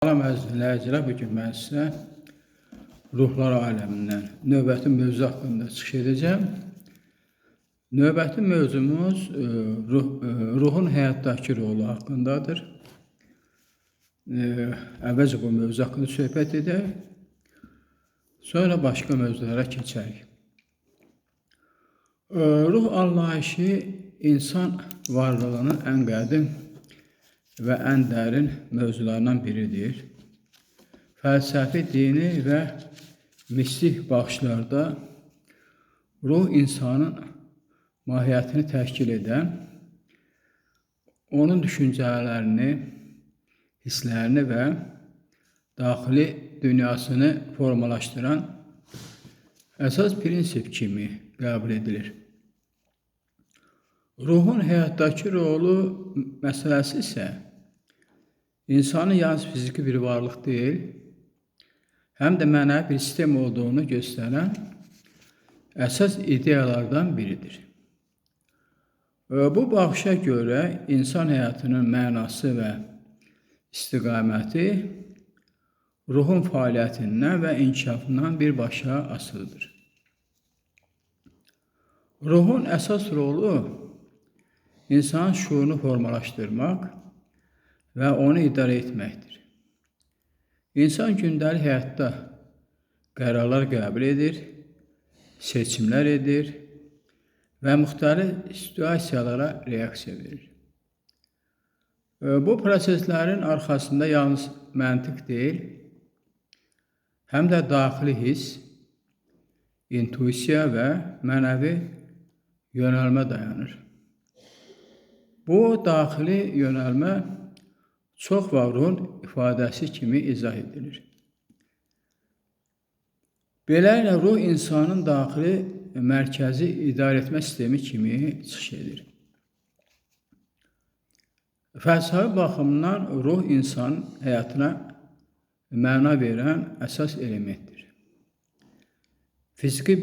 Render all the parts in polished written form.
Salam əziz dinləyicilər, bugün mən sizə ruhlar aləmindən növbəti mövzu haqqında çıxış edəcəm. Növbəti mövzumuz ruhun həyatdakı rolu haqqındadır. Əvvəlcə bu mövzu haqqında söhbət edək, sonra başqa mövzulara keçərik. Ruh anlayışı insan varlığının ən qədim və ən dərin mövzularından biridir. Fəlsəfi, dini və mistik baxışlarda ruh insanın mahiyyətini təşkil edən, onun düşüncələrini, hisslərini və daxili dünyasını formalaşdıran əsas prinsip kimi qəbul edilir. Ruhun həyatdakı rolu məsələsi isə insanın yalnız fiziki bir varlıq deyil, həm də mənəvi bir sistem olduğunu göstərən əsas ideyalardan biridir. Bu baxışa görə insan həyatının mənası və istiqaməti ruhun fəaliyyətindən və inkişafından birbaşa asılıdır. Ruhun əsas rolu insanın şuurunu formalaşdırmaq və onu idarə etməkdir. İnsan gündəlik həyatda qərarlar qəbul edir, seçimlər edir və müxtəlif situasiyalara reaksiya verir. Bu proseslərin arxasında yalnız məntiq deyil, həm də daxili hiss, intuisiya və mənəvi yönəlmə dayanır. Bu daxili yönəlmə çox vaxt ruhun ifadəsi kimi izah edilir. Beləliklə, ruh insanın daxili mərkəzi idarə etmə sistemi kimi çıxış edir. Fəlsəfi baxımdan ruh insanın həyatına məna verən əsas elementdir. Fiziki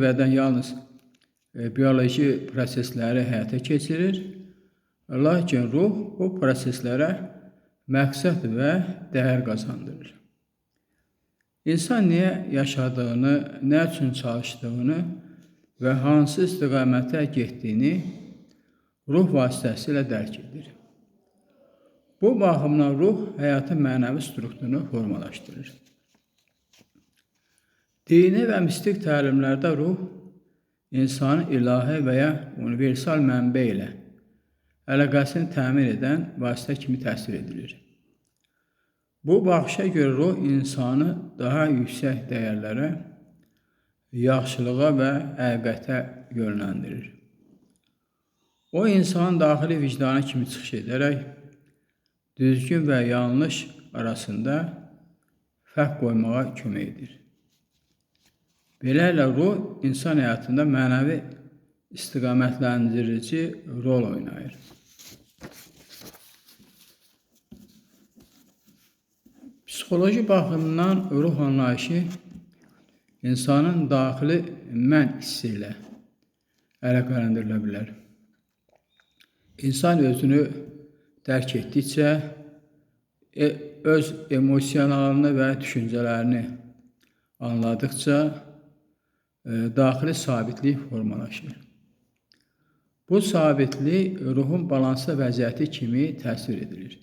bədən yalnız bioloji prosesləri həyata keçirir, lakin ruh bu proseslərə məqsəd və dəyər qazandırır. İnsan niyə yaşadığını, nə üçün çalışdığını və hansı istiqamətə getdiyini ruh vasitəsilə dərk edir. Bu baxımdan ruh həyatın mənəvi strukturunu formalaşdırır. Dini və mistik təlimlərdə ruh insanın ilahi və ya universal mənbə ilə əlaqəsini təmin edən vasitə kimi təsvir edilir. Bu baxışa görə ruh insanı daha yüksək dəyərlərə, yaxşılığa və həqiqətə yönləndirir. O, insanın daxili vicdanı kimi çıxış edərək, düzgün və yanlış arasında fərq qoymağa kömək edir. Beləliklə, ruh insan həyatında mənəvi istiqamətləndirici rol oynayır. Psixoloji baxımdan ruh anlayışı insanın daxili mən hissi ilə əlaqələndirilə bilər. İnsan özünü dərk etdikcə, öz emosionalını və düşüncələrini anladıqca daxili sabitlik formalaşır. Bu sabitlik ruhun balanslı vəziyyəti kimi təsvir edilir.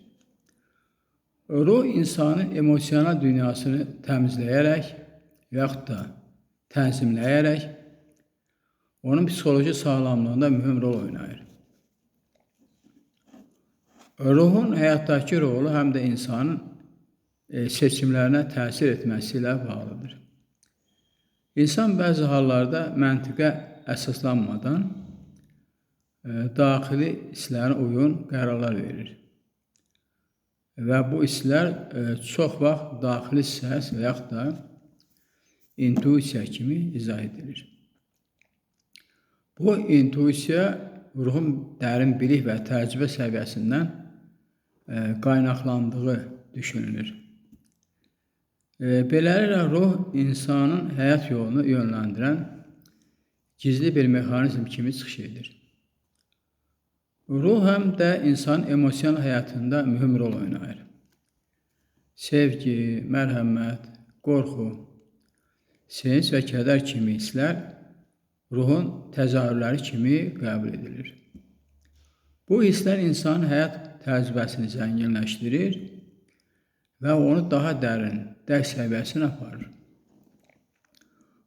Ruh insanın emosional dünyasını təmizləyərək yaxud da tənzimləyərək onun psixoloji sağlamlığında mühüm rol oynayır. Ruhun həyatdakı rolu həm də insanın seçimlərinə təsir etməsi ilə bağlıdır. İnsan bəzi hallarda məntiqə əsaslanmadan daxili hisslərinə uyğun qərarlar verir. Və bu hisslər çox vaxt daxili səs və yaxud da intuisiya kimi izah edilir. Bu intuisiya ruhun dərin bilik və təcrübə səviyyəsindən qaynaqlandığı düşünülür. Beləliklə, ruh insanın həyat yolunu yönləndirən gizli bir mexanizm kimi çıxış edir. Ruh həm də insan emosional həyatında mühüm rol oynayır. Sevgi, mərhəmət, qorxu, sevinç və kədər kimi hisslər ruhun təzahürləri kimi qəbul edilir. Bu hisslər insanın həyat təcrübəsini zənginləşdirir və onu daha dərin, dərk səviyyəsinə aparır.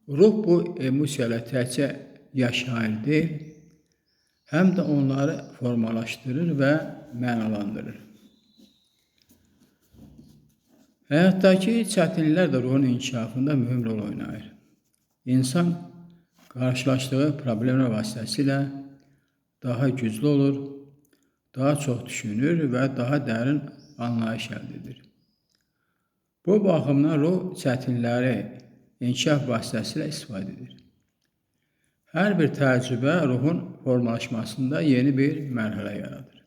Ruh bu emosiyalar təkcə yaşayır deyil, həm də onları formalaşdırır və mənalandırır. Həyatdakı çətinliklər də ruhun inkişafında mühüm rol oynayır. İnsan qarşılaşdığı problemlər vasitəsilə daha güclü olur, daha çox düşünür və daha dərin anlayış əldə edir. Bu baxımdan ruh çətinlikləri inkişaf vasitəsilə istifadə edir. Hər bir təcrübə ruhun formalaşmasında yeni bir mərhələ yaradır.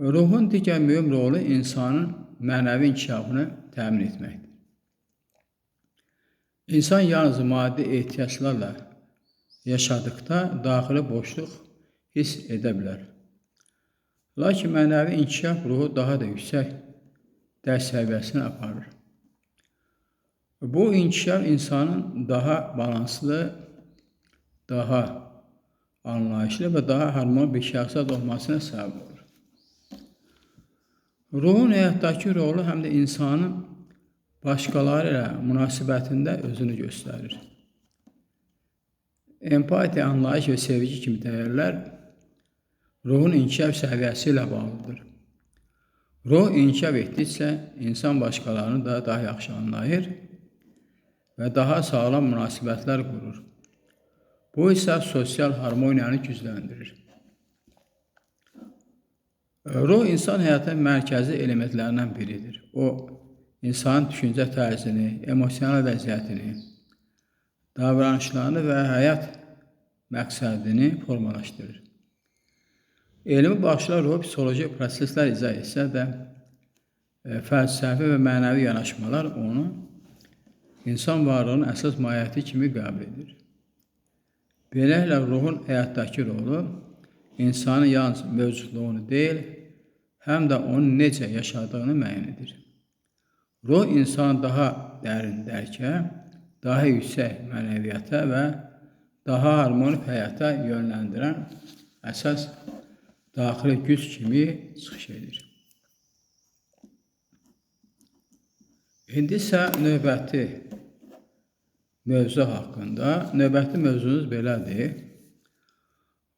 Ruhun digər mühüm rolu insanın mənəvi inkişafını təmin etməkdir. İnsan yalnız maddi ehtiyaclarla yaşadıqda daxili boşluq hiss edə bilər. Lakin mənəvi inkişaf ruhu daha da yüksək dərk səviyyəsinə aparır. Bu inkişaf insanın daha balanslı, daha anlayışlı və daha harmonik bir şəxsiyyət olmasına səbəb olur. Ruhun həyatdakı rolu həm də insanın başqaları ilə münasibətində özünü göstərir. Empatiya, anlayış və sevgi kimi dəyərlər ruhun inkişaf səviyyəsi ilə bağlıdır. Ruh inkişaf etdikcə insan başqalarını da daha yaxşı anlayır və daha sağlam münasibətlər qurur. Bu isə sosial harmoniyanı gücləndirir. Ruh insan həyatının mərkəzi elementlərindən biridir. O, insanın düşüncə tərzini, emosional vəziyyətini, davranışlarını və həyat məqsədini formalaşdırır. Elmi baxışlar ruh psixoloji proseslər izah etsə də, fəlsəfi və mənəvi yanaşmalar onu insan varlığının əsas mahiyyəti kimi qəbul edir. Beləliklə, ruhun həyatdakı rolu insanın yalnız mövcudluğunu deyil, həm də onun necə yaşadığını müəyyən edir. Ruh insanı daha dərin dərkə, daha yüksək mənəviyyata və daha harmonik həyata yönləndirən əsas daxili güc kimi çıxış edir. İndi isə növbəti mövzu haqqında, növbəti mövzumuz belədir.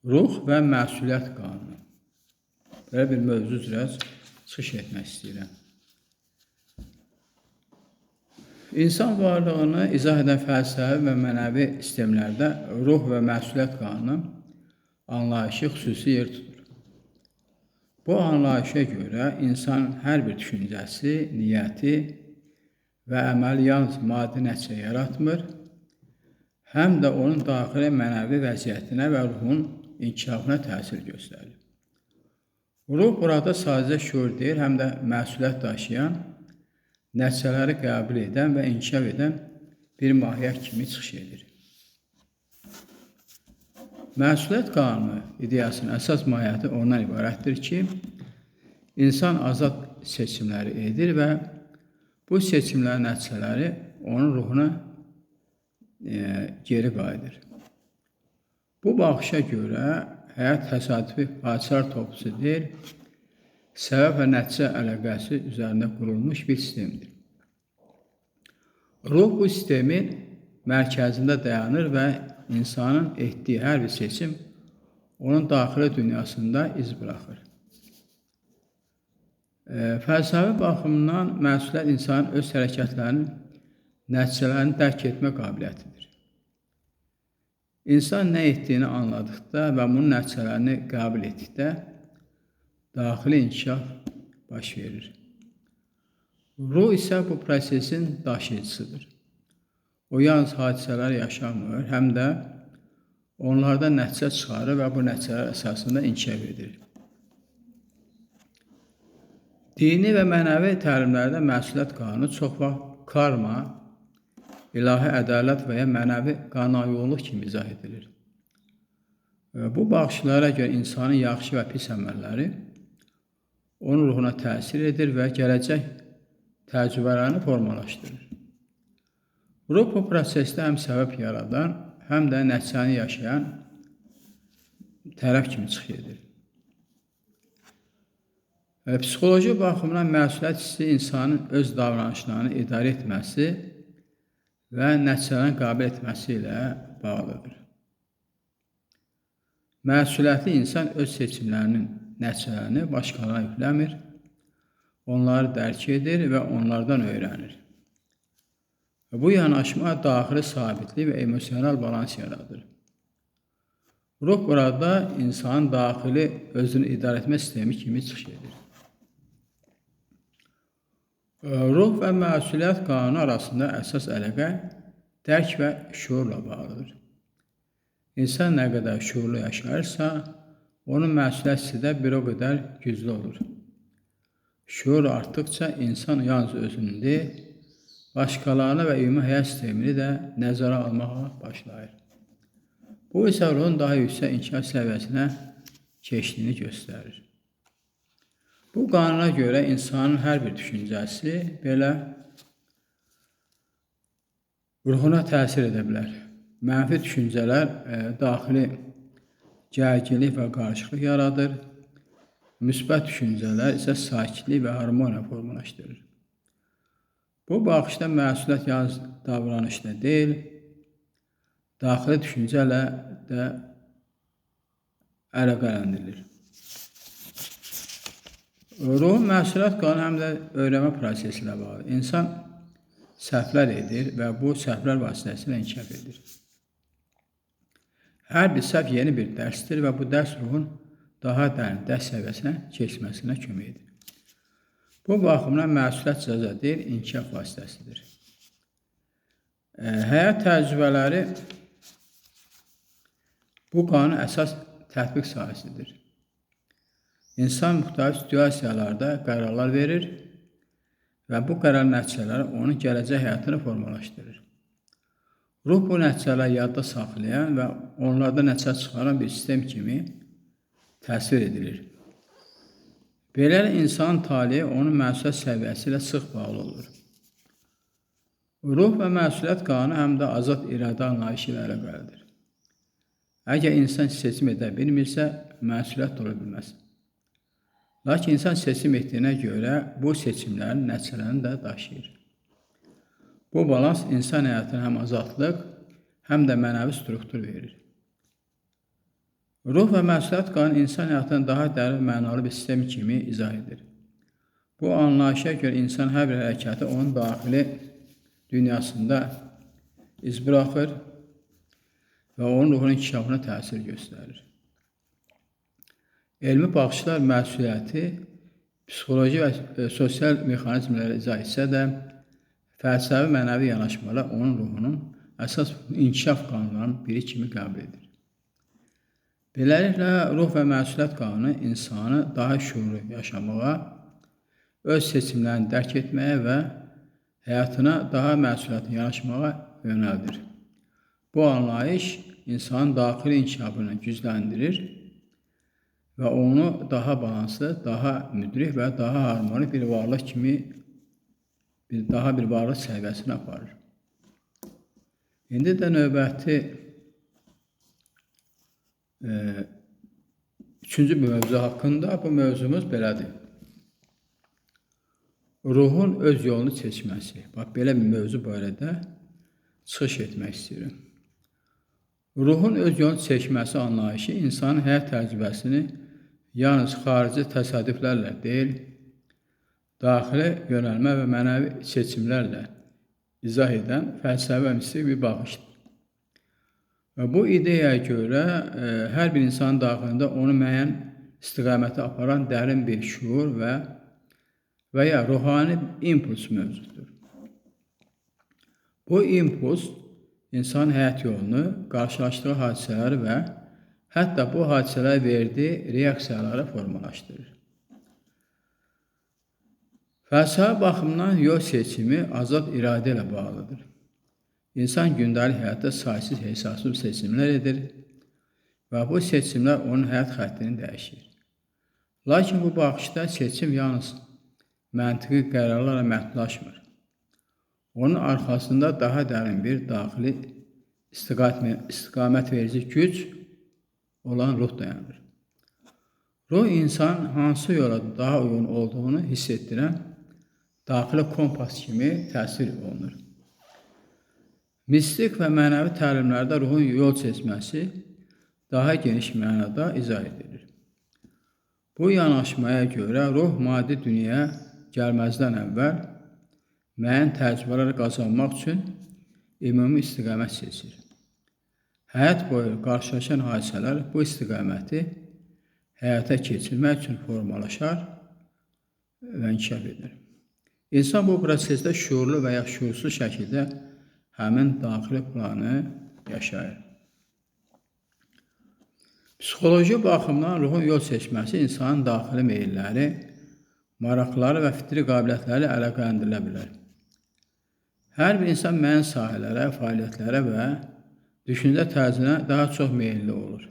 Ruh və məsuliyyət qanunu. Belə bir mövzu üzrə çıxış etmək istəyirəm. İnsan varlığını izah edən fəlsəfi və mənəvi sistemlərdə ruh və məsuliyyət qanunu anlayışı xüsusi yer tutur. Bu anlayışa görə insanın hər bir düşüncəsi, niyyəti və əməli yalnız maddi nəticə yaratmır, həm də onun daxili mənəvi vəziyyətinə və ruhun inkişafına təsir göstərir. Ruh burada sadəcə şuur deyil, həm də məsuliyyət daşıyan, nəticələri qəbul edən və inkişaf edən bir mahiyyət kimi çıxış edir. Məsuliyyət qanunu ideyasının əsas mahiyyəti ondan ibarətdir ki, insan azad seçimləri edir və bu seçimlərin nəticələri onun ruhuna geri qayıdır. Bu baxışa görə həyat təsadüfi hadisələr toplusu deyil, səbəb və nəticə əlaqəsi üzərində qurulmuş bir sistemdir. Ruh bu sistemin mərkəzində dayanır və insanın etdiyi hər bir seçim onun daxili dünyasında iz buraxır. Fəlsəfi baxımdan məsuliyyət insanın öz hərəkətlərinin nəticələrini dərk etmə qabiliyyətidir. İnsan nə etdiyini anladıqda və bunun nəticələrini qəbul etdikdə daxili inkişaf baş verir. Ruh isə bu prosesin daşıyıcısıdır. O yalnız hadisələri yaşamır, həm də onlardan nəticə çıxarır və bu nəticələr əsasında inkişaf edir. Dini və mənəvi təlimlərdə məsuliyyət qanunu çox vaxt karma, ilahi ədalət və ya mənəvi qanunyolluq kimi izah edilir. Bu baxışlara görə insanın yaxşı və pis əməlləri onun ruhuna təsir edir və gələcək təcrübələrini formalaşdırır. Ruh bu prosesdə həm səbəb yaradan, həm də nəticəni yaşayan tərəf kimi çıxış edir. Psixoloji baxımdan məsuliyyət hissi insanın öz davranışlarını idarə etməsi və nəticələrini qəbul etməsi ilə bağlıdır. Məsuliyyətli insan öz seçimlərinin nəticələrini başqalarına yükləmir, onları dərk edir və onlardan öyrənir. Bu yanaşma daxili sabitlik və emosional balans yaradır. Ruh burada insanın daxili özünü idarə etmə sistemi kimi çıxış edir. Ruh və məsuliyyət qanunu arasında əsas əlaqə dərk və şuurla bağlıdır. İnsan nə qədər şuurlu yaşayırsa, onun məsuliyyət hissi də bir o qədər güclü olur. Şuur artdıqca insan yalnız özünü deyil, başqalarını və ümumi həyat sistemini də nəzərə almağa başlayır. Bu isə ruhun daha yüksək inkişaf səviyyəsinə keçdiyini göstərir. Bu qanuna görə insanın hər bir düşüncəsi belə ruhuna təsir edə bilər. Mənfi düşüncələr daxili gərginlik və qarışıqlıq yaradır. Müsbət düşüncələr isə sakitlik və harmoniya formalaşdırır. Bu baxışda məsuliyyət yalnız davranışda deyil, daxili düşüncələ də əlaqələndirilir. Ruhun məsuliyyət qanunu həm də öyrənmə prosesi ilə bağlı. İnsan səhvlər edir və bu səhvlər vasitəsilə inkişaf edir. Hər bir səhv yeni bir dərsdir və bu dərs ruhun daha dərin dərs səviyyəsinə keçməsinə kömək edir. Bu baxımdan məsuliyyət cəza deyil, inkişaf vasitəsidir. Həyat təcrübələri bu qanunun əsas tətbiq sahəsidir. İnsan müxtəlif situasiyalarda qərarlar verir və bu qərar nəticələri onun gələcək həyatını formalaşdırır. Ruh bu nəticələri yadda saxlayan və onlarda nəticə çıxaran bir sistem kimi təsvir edilir. Beləliklə, insanın taleyi onun məsuliyyət səviyyəsi ilə sıx bağlı olur. Ruh və məsuliyyət qanunu həm də azad iradə anlayışı ilə əlaqəlidir. Əgər insan seçim edə bilmirsə, məsuliyyət ola bilməz. Lakin insan seçim etdiyinə görə bu seçimlərin nəticələrini də daşıyır. Bu balans insan həyatına həm azadlıq, həm də mənəvi struktur verir. Ruh və məsuliyyət qanunu insan həyatını daha dərin mənalı bir sistem kimi izah edir. Bu anlayışa görə insan hər bir hərəkəti onun daxili dünyasında iz buraxır və onun ruhunun inkişafına təsir göstərir. Elmi baxışlar məsuliyyəti psixoloji və sosial mexanizmlərlə izah etsə də, fəlsəfi mənəvi yanaşmalar onun ruhunun əsas inkişaf qanunlarının biri kimi qəbul edir. Beləliklə, ruh və məsuliyyət qanunu insanı daha şuurlu yaşamağa, öz seçimlərini dərk etməyə və həyatına daha məsuliyyətli yanaşmağa yönəldir. Bu anlayış insanın daxili inkişafını gücləndirir və onu daha balanslı, daha müdrik və daha harmonik bir varlıq kimi daha bir varlıq səviyyəsinə aparır. İndi də növbəti üçüncü mövzu haqqında bu mövzumuz belədir. Ruhun öz yolunu seçməsi. Bax, belə bir mövzu barədə çıxış etmək istəyirəm. Ruhun öz yolunu seçməsi anlayışı insanın həyat təcrübəsini yalnız xarici təsadüflərlə deyil, daxili yönəlmə və mənəvi seçimlərlə izah edən fəlsəfi və mistik bir baxışdır. Bu ideyaya görə hər bir insanın daxilində onu müəyyən istiqamətə aparan dərin bir şuur və ya ruhani impuls mövcuddur. Bu impuls insanın həyat yolunu, qarşılaşdığı hadisələri və hətta bu hadisələr verdiyi reaksiyaları formalaşdırır. Fəlsəfi baxımdan yol seçimi azad iradə ilə bağlıdır. İnsan gündəlik həyatda saysız hesabsız seçimlər edir və bu seçimlər onun həyat xəttini dəyişir. Lakin bu baxışda seçim yalnız məntiqi qərarlarla məhdudlaşmır. Onun arxasında daha dərin bir daxili istiqamət verici güc olan ruh dayanır. Ruh insanın hansı yola daha uyğun olduğunu hiss etdirən daxili kompas kimi təsvir olunur. Mistik və mənəvi təlimlərdə ruhun yol seçməsi daha geniş mənada izah edilir. Bu yanaşmaya görə ruh maddi dünyaya gəlməzdən əvvəl müəyyən təcrübələr qazanmaq üçün ümumi istiqamət seçir. Həyat boyu qarşılaşan hadisələr bu istiqaməti həyata keçirmək üçün formalaşar və inkişaf edir. İnsan bu prosesdə şuurlu və ya şuursuz şəkildə həmin daxili planı yaşayır. Psixoloji baxımdan ruhun yol seçməsi insanın daxili meyilləri, maraqları və fitri qabiliyyətləri əlaqələndirilə bilər. Hər bir insan müəyyən sahələrə, fəaliyyətlərə və düşüncə tərzinə daha çox meyilli olur.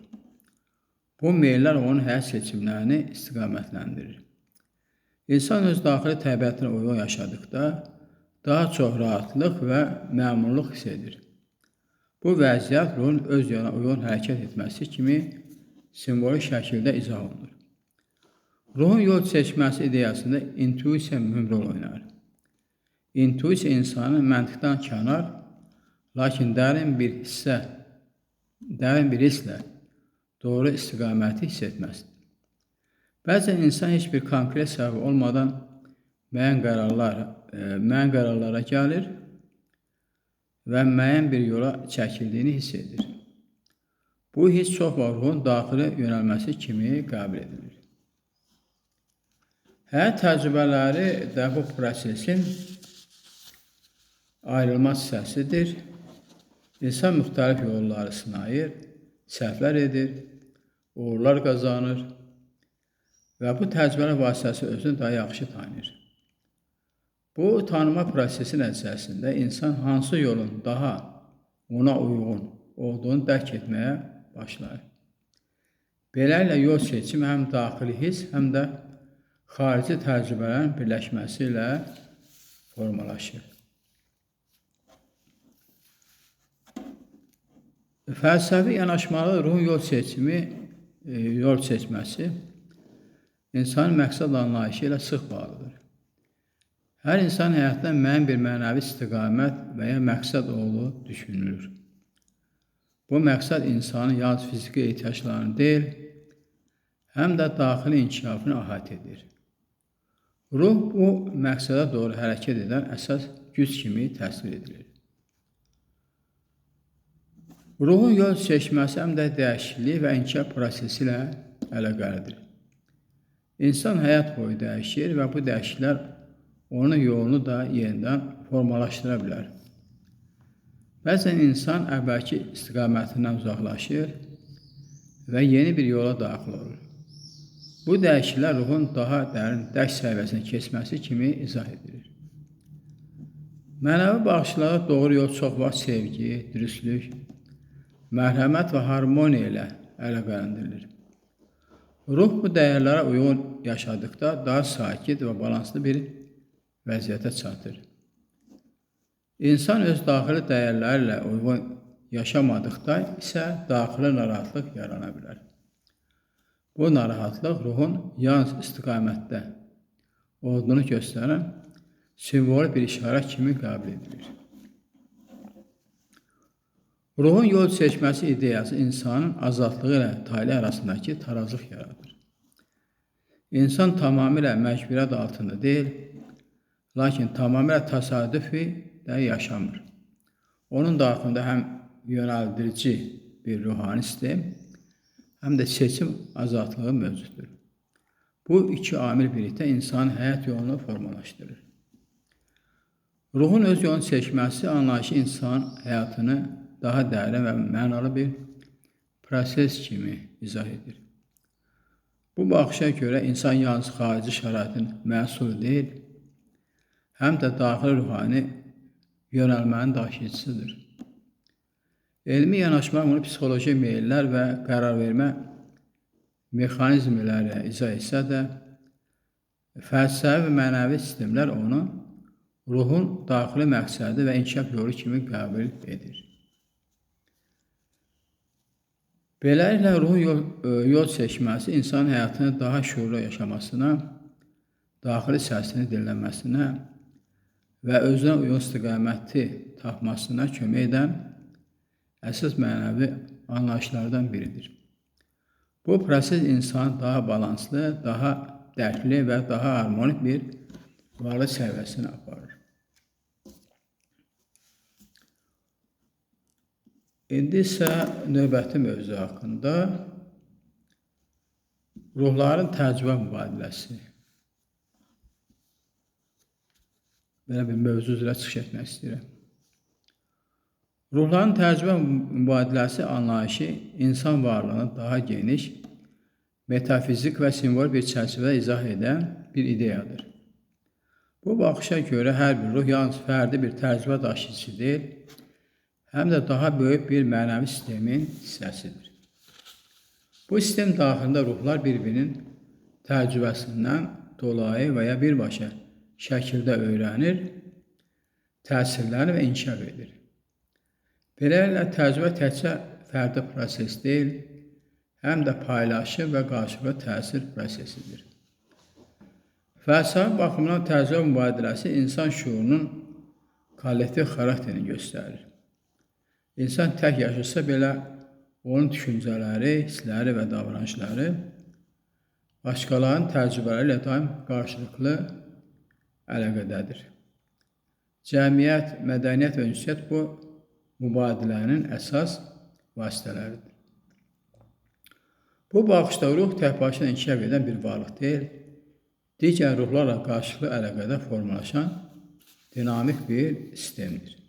Bu meyillər onun həyat seçimlərini istiqamətləndirir. İnsan öz daxili təbiətinə uyğun yaşadıqda daha çox rahatlıq və məmnunluq hiss edir. Bu vəziyyət ruhun öz yoluna uyğun hərəkət etməsi kimi simvolik şəkildə izah olunur. Ruhun yol seçməsi ideyasında intuisiya mühüm rol oynar. İntuisiya insanın məntiqdən kənar, lakin dərin bir hisslə doğru istiqaməti hiss etməsidir. Bəzən insan heç bir konkret səbəb olmadan müəyyən qərarlara gəlir və müəyyən bir yola çəkildiyini hiss edir. Bu hiss çox vaxt ruhun daxili yönəlməsi kimi qəbul edilir. Həyat təcrübələri də bu prosesin ayrılmaz hissəsidir. İnsan müxtəlif yolları sınayır, səhvlər edir, uğurlar qazanır və bu təcrübələr vasitəsilə özünü daha yaxşı tanıyır. Bu tanıma prosesi nəticəsində insan hansı yolun daha ona uyğun olduğunu dərk etməyə başlayır. Beləliklə yol seçimi həm daxili hiss, həm də xarici təcrübələrin birləşməsi ilə formalaşır. Fəlsəfi yanaşmalı ruhun yol seçməsi insanın məqsəd anlayışı ilə sıx bağlıdır. Hər insan həyatda müəyyən bir mənəvi istiqamət və ya məqsəd olduğu düşünülür. Bu məqsəd insanın yalnız fiziki ehtiyaclarını deyil, həm də daxili inkişafını əhatə edir. Ruh bu məqsədə doğru hərəkət edən əsas güc kimi təsvir edilir. Ruhun yol seçməsi həm də dəyişiklik və inkişaf prosesi ilə əlaqəlidir. İnsan həyat boyu dəyişir və bu dəyişikliklər onun yolunu da yenidən formalaşdıra bilər. Bəzən insan əvvəlki istiqamətindən uzaqlaşır və yeni bir yola daxil olur. Bu dəyişikliklər ruhun daha dərin dərk səviyyəsinə keçməsi kimi izah edilir. Mənəvi baxışlarda doğru yol çox vaxt sevgi, dürüstlük, mərhəmət və harmoniya ilə əlaqələndirilir. Ruh bu dəyərlərə uyğun yaşadıqda daha sakit və balanslı bir vəziyyətə çatır. İnsan öz daxili dəyərləri ilə uyğun yaşamadıqda isə daxili narahatlıq yarana bilər. Bu narahatlıq ruhun yalnız istiqamətdə olduğunu göstərən simvolik bir işarə kimi qəbul edilir. Ruhun yol seçməsi ideyası insanın azadlığı ilə tale arasındakı tarazlıq yaradır. İnsan tamamilə məcburiyyət altında deyil, lakin tamamilə təsadüfi də yaşamır. Onun daxilində həm yönəldirici bir ruhani sistem, həm də seçim azadlığı mövcuddur. Bu iki amil birlikdə insanın həyat yolunu formalaşdırır. Ruhun öz yolunu seçməsi anlayışı insanın həyatını daha dərin və mənalı bir proses kimi izah edir. Bu baxışa görə insan yalnız xarici şəraitin məhsulu deyil, həm də daxili ruhani yönəlmənin daşıyıcısıdır. Elmi yanaşma bunu psixoloji meyllər və qərar vermə mexanizmləri izah etsə də, fəlsəfi və mənəvi sistemlər onu ruhun daxili məqsədi və inkişaf yolu kimi qəbul edir. Beləliklə, ruhun yol seçməsi insanın həyatını daha şüurlu yaşamasına, daxili səsini dinləməsinə və özünə uyğun istiqaməti tapmasına kömək edən əsas mənəvi anlayışlardan biridir. Bu proses insanı daha balanslı, daha dərkli və daha harmonik bir varlıq səviyyəsinə aparır. İndi isə növbəti mövzu haqqında ruhların təcrübə mübadiləsi. Belə bir mövzu üzrə çıxış etmək istəyirəm. Ruhların təcrübə mübadiləsi anlayışı insan varlığını daha geniş, metafizik və simvol bir çərçivədə izah edən bir ideyadır. Bu baxışa görə hər bir ruh yalnız fərdi bir təcrübə daşıyıcısı deyil, həm də daha böyük bir mənəvi sistemin hissəsidir. Bu sistem daxilində ruhlar bir-birinin təcrübəsindən dolayı və ya birbaşa şəkildə öyrənir, təsirlənir və inkişaf edir. Beləliklə, təcrübə təkcə fərdi proses deyil, həm də paylaşım və qarşılıqlı təsir prosesidir. Fəlsəfi baxımdan təcrübə mübadiləsi insan şüurunun kollektiv xarakterini göstərir. İnsan tək yaşasa belə, onun düşüncələri, hissləri və davranışları başqalarının təcrübələri ilə daim qarşılıqlı əlaqədədir. Cəmiyyət, mədəniyyət və ünsiyyət bu mübadilənin əsas vasitələridir. Bu baxışda ruh tək başına inkişaf edən bir varlıq deyil, digər ruhlarla qarşılıqlı əlaqədə formalaşan dinamik bir sistemdir.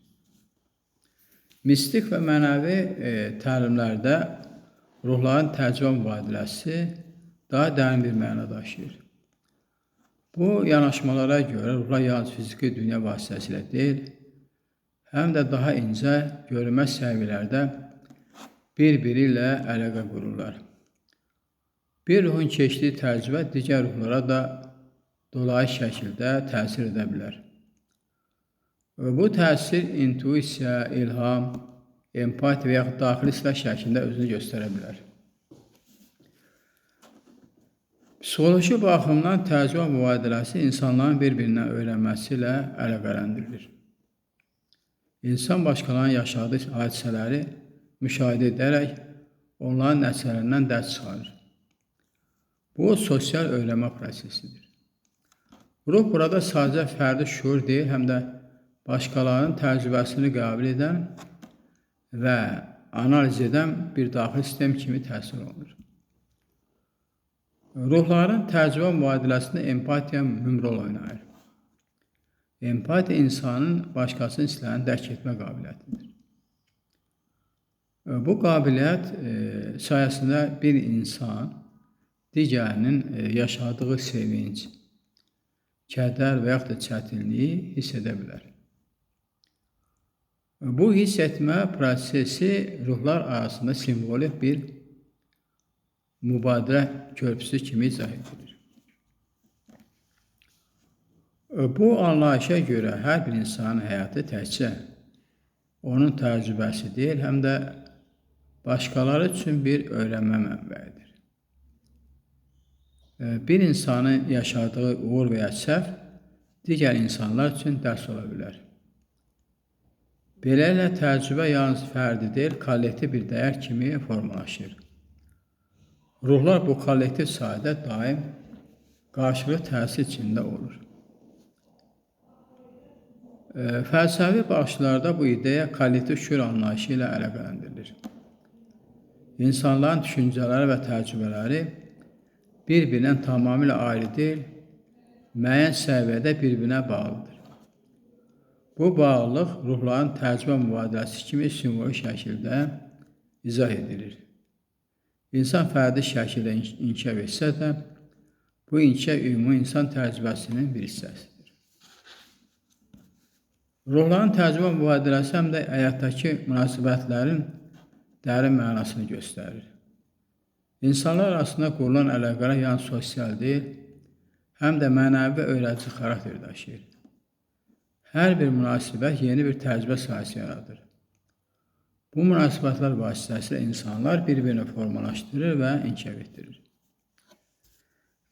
Mistik və mənəvi təlimlərdə ruhların təcrübə mübadiləsi daha dərin bir məna daşıyır. Bu yanaşmalara görə ruhlar yalnız fiziki dünya vasitəsilə deyil, həm də daha incə, görünməz səviyyələrdə bir-biri ilə əlaqə qururlar. Bir ruhun keçdiyi təcrübə digər ruhlara da dolayı şəkildə təsir edə bilər. Bu təsir intuisiya, ilham, empati və yaxud daxili islah şəklində özünü göstərə bilər. Psixoloji baxımdan təcrübə mübadiləsi insanların bir-birindən öyrənməsi ilə əlaqələndirilir. İnsan başqalarının yaşadığı hadisələri müşahidə edərək onların nəticələrindən dərs çıxarır. Bu, sosial öyrənmə prosesidir. Ruh burada sadəcə fərdi şüur deyil, həm də başqalarının təcrübəsini qəbul edən və analiz edən bir daxili sistem kimi təsvir olunur. Ruhların təcrübə mübadiləsində empatiya mühüm rol oynayır. Empatiya insanın başqasının hisslərini dərk etmə qabiliyyətidir. Bu qabiliyyət sayəsində bir insan digərinin yaşadığı sevinç, kədər və yaxud da çətinliyi hiss edə bilər. Bu hiss etmə prosesi ruhlar arasında simvolik bir mübadilə körpüsü kimi izah edilir. Bu anlayışa görə hər bir insanın həyatı təkcə onun təcrübəsi deyil, həm də başqaları üçün bir öyrənmə mənbəyidir. Bir insanın yaşadığı uğur və ya səhv digər insanlar üçün dərs ola bilər. Beləliklə, təcrübə yalnız fərdi deyil, kollektiv bir dəyər kimi formalaşır. Ruhlar bu kollektiv sahədə daim qarşılıqlı təsir içində olur. Fəlsəfi baxışlarda bu ideya kollektiv şüur anlayışı ilə əlaqələndirilir. İnsanların düşüncələri və təcrübələri bir-birindən tamamilə ayrı deyil, müəyyən səviyyədə bir-birinə bağlıdır. Bu bağlılıq ruhların təcrübə mübadiləsi kimi simvolik şəkildə izah edilir. İnsan fərdi şəkildə inkişaf etsə də, bu inkişaf ümumi insan təcrübəsinin bir hissəsidir. Ruhların təcrübə mübadiləsi həm də həyatdakı münasibətlərin dərin mənasını göstərir. İnsanlar arasında qurulan əlaqələr yalnız sosial deyil, həm də mənəvi və öyrədici xarakter daşıyır. Hər bir münasibət yeni bir təcrübə sahəsi yaradır. Bu münasibətlər vasitəsilə insanlar bir-birini formalaşdırır və inkişaf etdirir.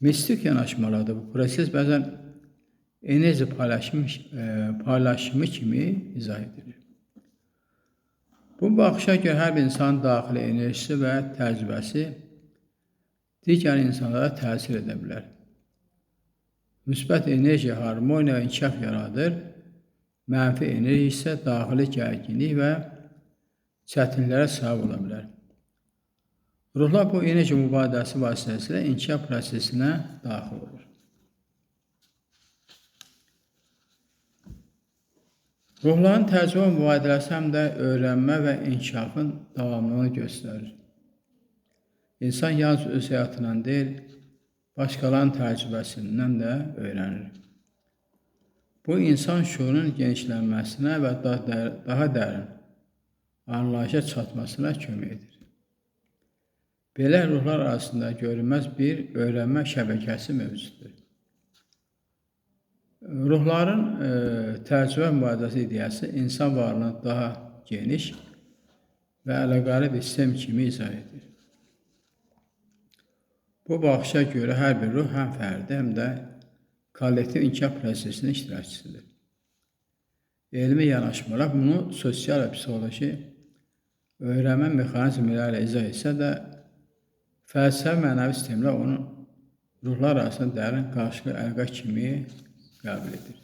Mistik yanaşmalarda bu proses bəzən enerji paylaşımı kimi izah edilir. Bu baxışa görə hər bir insanın daxili enerjisi və təcrübəsi digər insanlara təsir edə bilər. Müsbət enerji harmoniya və inkişaf yaradır, mənfi enerji isə daxili gərginlik və çətinliklərə səbəb ola bilər. Ruhlar bu enerji mübadiləsi vasitəsilə inkişaf prosesinə daxil olur. Ruhların təcrübə mübadiləsi həm də öyrənmə və inkişafın davamlılığını göstərir. İnsan yalnız öz həyatından deyil, başqalarının təcrübəsindən də öyrənir. Bu, insan şuurunun genişlənməsinə və daha dərin anlayışa çatmasına kömək edir. Belə ruhlar arasında görünməz bir öyrənmə şəbəkəsi mövcuddur. Ruhların təcrübə mübadiləsi ideyası insan varlığını daha geniş və əlaqəli bir sistem kimi izah edir. Bu baxışa görə hər bir ruh həm fərdi, həm də kollektiv inkişaf prosesinin iştirakçısıdır. Elmi yanaşmalar bunu sosial və psixoloji öyrənmə mexanizmləri ilə izah etsə də, fəlsəfi mənəvi sistemlər onun ruhlar arasında dərin qarşılıqlı əlaqə kimi qəbul edir.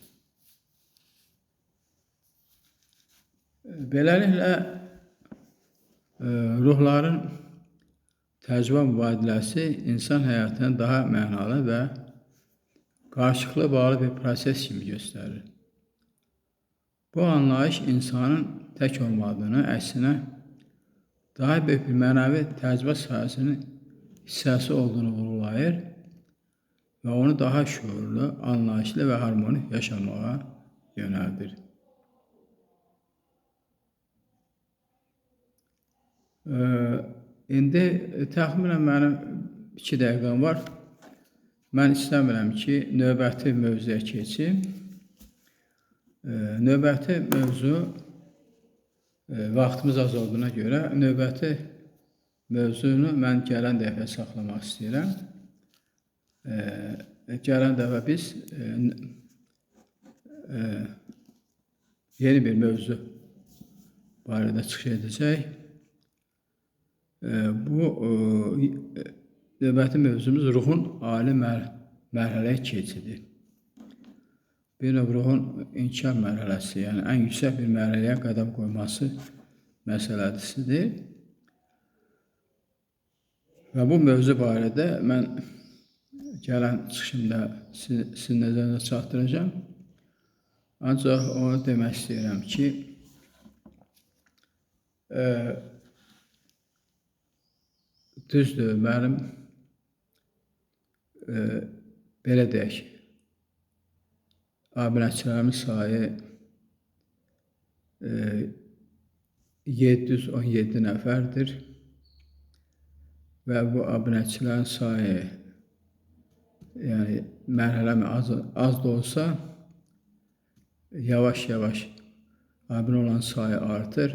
Beləliklə, ruhların təcrübə mübadiləsi insan həyatını daha mənalı və qarşılıqlı bağlı bir proses kimi göstərir. Bu anlayış insanın tək olmadığını, əksinə daha böyük bir mənəvi təcrübə sahəsinin hissəsi olduğunu vurgulayır və onu daha şuurlu, anlayışlı və harmonik yaşamağa yönəldir. İndi təxminən mənim 2 dəqiqəm var. Mən istəmirəm ki, növbəti mövzuya keçim. Növbəti mövzu vaxtımız az olduğuna görə növbəti mövzunu mən gələn dəfə saxlamaq istəyirəm. Gələn dəfə biz yeni bir mövzu barədə çıxış edəcək. Bu növbəti mövzumuz ruhun ali mərhələyə keçidi. Bir növ ruhun inkişaf mərhələsi, yəni ən yüksək bir mərhələyə qədəm qoyması məsələsidir. Və bu mövzu barədə mən gələn çıxışımda sizin nəzərinizə çatdıracağım. Ancaq onu demək istəyirəm ki, düzdür, mənim belə deyək, abunəçilərimin sayı 717 nəfərdir və bu abunəçilərin sayı, yəni mərhələmi az da olsa, yavaş-yavaş abunə olan sayı artır.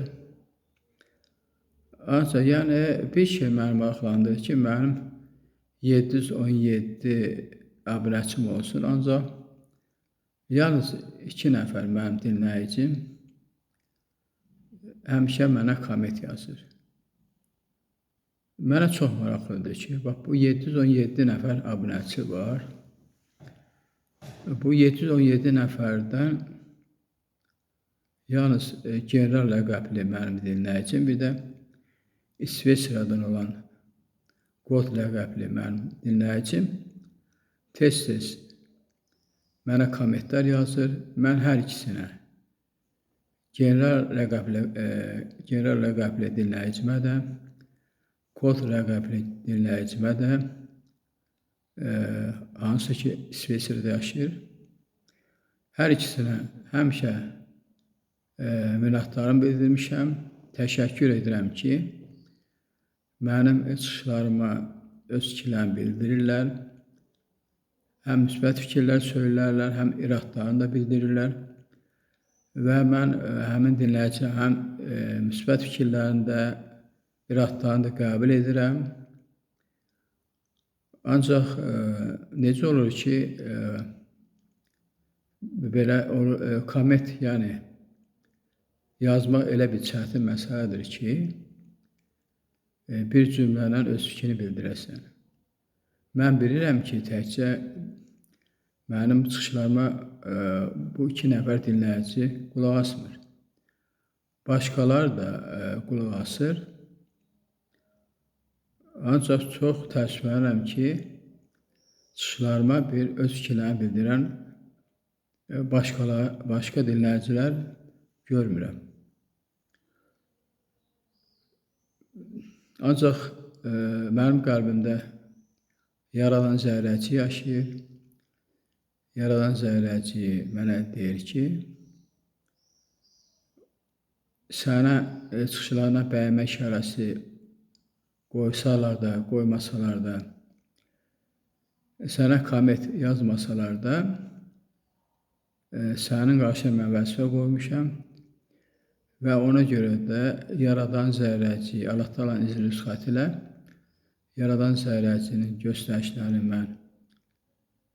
Ancaq yəni bir şey məni maraqlandırır ki, mənim 717 abunəçim olsun, ancaq yalnız 2 nəfər mənim dinləyicim həmişə mənə komment yazır. Mənə çox maraqlıdır ki, bax bu 717 nəfər abunəçi var. Bu 717 nəfərdən yalnız general ləqəbli mənim dinləyicim, bir də İsveçrədən olan Qot ləqəbli mənim dinləyicim tez-tez mənə kommentlər yazır. Mən hər ikisinə, general ləqəbli dinləyicimə də, Qot ləqəbli dinləyicimə də, hansı ki İsveçrədə yaşayır, hər ikisinə həmişə minnətdarım bildirmişəm. Təşəkkür edirəm ki, mənim çıxışlarıma öz fikirlərini bildirirlər. Həm müsbət fikirlər söylərlər, həm iradlarını da bildirirlər. Və mən həmin dinləyicinin həm müsbət fikirlərini də, iradlarını da qəbul edirəm. Ancaq necə olur ki, belə komment, yəni yazmaq elə bir çətin məsələdir ki, bir cümlə öz fikrini bildirəsən. Mən bilirəm ki, təkcə mənim çıxışlarıma bu 2 nəfər dinləyici qulaq asmır. Başqaları da qulaq asır. Ancaq çox təəssüflənirəm ki, çıxışlarıma bir öz fikirlərini bildirən başqa dinləyicilər görmürəm. Ancaq mənim qəlbimdə Yaradan Zərrəci yaşayır. Yaradan Zərrəci mənə deyir ki, sənə çıxışlarına bəyənmə işarəsi qoysalar da, qoymasalar da, sənə komment yazmasalar da, sənin qarşına mən vəzifə qoymuşam və ona görə də Yaradan Zərrəci, Allah Taala'nın izni rüsxəti ilə Yaradan Zərrəcinin göstərişlərini mən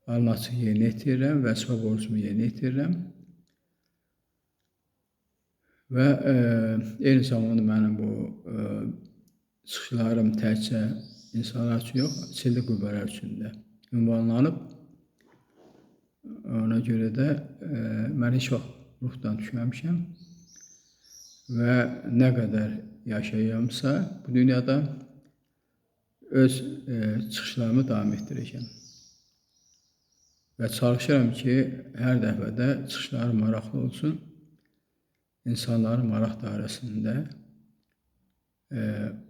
alın-açıq yerinə yetirirəm, vəzifə borcumu yerinə yetirirəm və eyni zamanda mənim bu çıxışlarım təkcə insanlar üçün yox, silli qüvvələr üçün də ünvanlanıb. Ona görə də mən heç vaxt ruhdan düşməmişəm və nə qədər yaşayamsa bu dünyada öz çıxışlarımı davam etdirəcəm. Və çalışıram ki, hər dəfə də çıxışlarım maraqlı olsun, insanların maraq dairəsində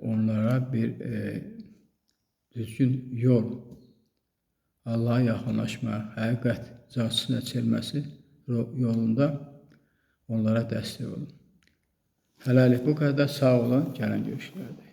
onlara bir düzgün yol, Allah'a yaxınlaşma, həqiqət carçısına çelməsi yolunda onlara dəstək olun. Hələlik bu qədər, sağ olun, gələn görüşlərdə.